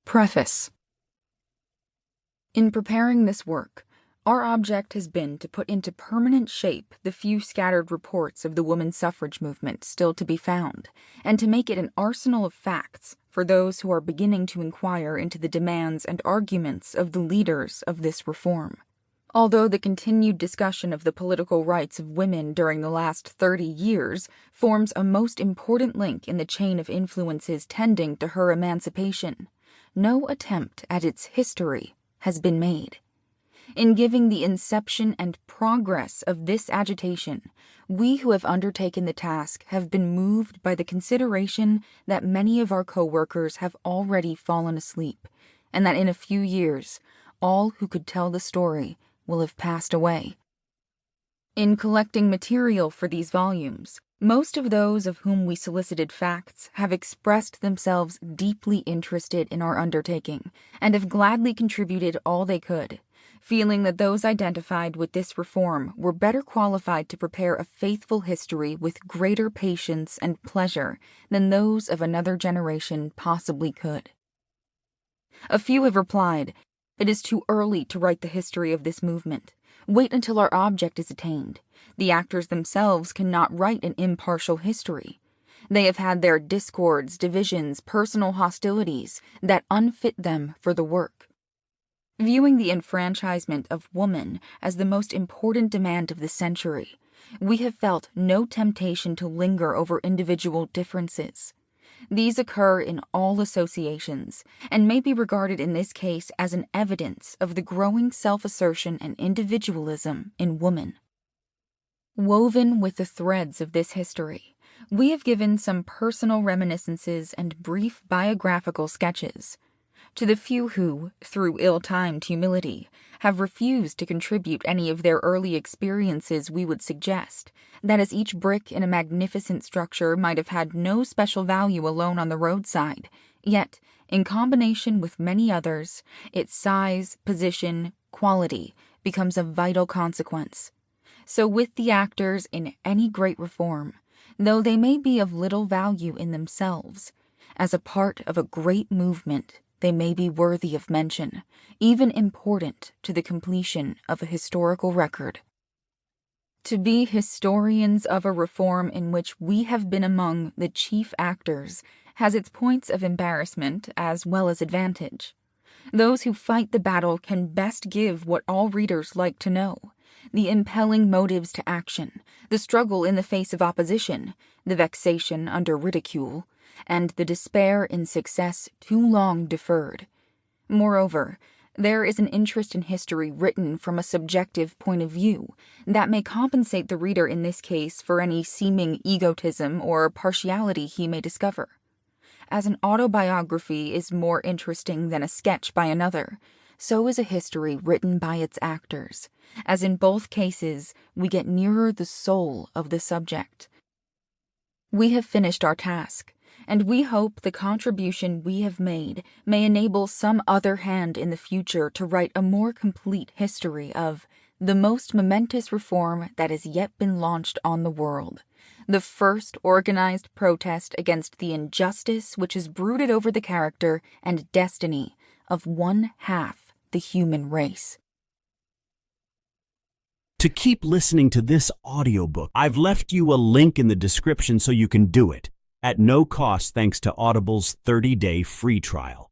Preface. In preparing this work, our object has been to put into permanent shape the few scattered reports of the women's suffrage movement still to be found, and to make it an arsenal of facts for those who are beginning to inquire into the demands and arguments of the leaders of this reform. Although the continued discussion of the political rights of women during the last 30 years forms a most important link in the chain of influences tending to her emancipation, no attempt at its history has been made. In giving the inception and progress of this agitation, we who have undertaken the task have been moved by the consideration that many of our co-workers have already fallen asleep, and that in a few years, all who could tell the story will have passed away. In collecting material for these volumes, most of those of whom we solicited facts have expressed themselves deeply interested in our undertaking and have gladly contributed all they could, feeling that those identified with this reform were better qualified to prepare a faithful history with greater patience and pleasure than those of another generation possibly could. A few have replied, "It is too early to write the history of this movement. Wait until our object is attained. The actors themselves cannot write an impartial history. They have had their discords, divisions, personal hostilities that unfit them for the work." Viewing the enfranchisement of woman as the most important demand of the century, we have felt no temptation to linger over individual differences. These occur in all associations, and may be regarded in this case as an evidence of the growing self-assertion and individualism in woman. Woven with the threads of this history, we have given some personal reminiscences and brief biographical sketches. To the few who, through ill-timed humility, have refused to contribute any of their early experiences, we would suggest that as each brick in a magnificent structure might have had no special value alone on the roadside, yet, in combination with many others, its size, position, quality becomes of vital consequence. So with the actors in any great reform, though they may be of little value in themselves, as a part of a great movement, they may be worthy of mention, even important to the completion of a historical record. To be historians of a reform in which we have been among the chief actors has its points of embarrassment as well as advantage. Those who fight the battle can best give what all readers like to know: the impelling motives to action, the struggle in the face of opposition, the vexation under ridicule, and the despair in success too long deferred. Moreover, there is an interest in history written from a subjective point of view that may compensate the reader in this case for any seeming egotism or partiality he may discover. As an autobiography is more interesting than a sketch by another, so is a history written by its actors, as in both cases we get nearer the soul of the subject. We have finished our task, and we hope the contribution we have made may enable some other hand in the future to write a more complete history of the most momentous reform that has yet been launched on the world, the first organized protest against the injustice which has brooded over the character and destiny of one half the human race. To keep listening to this audiobook, I've left you a link in the description so you can do it at no cost thanks to Audible's 30-day free trial.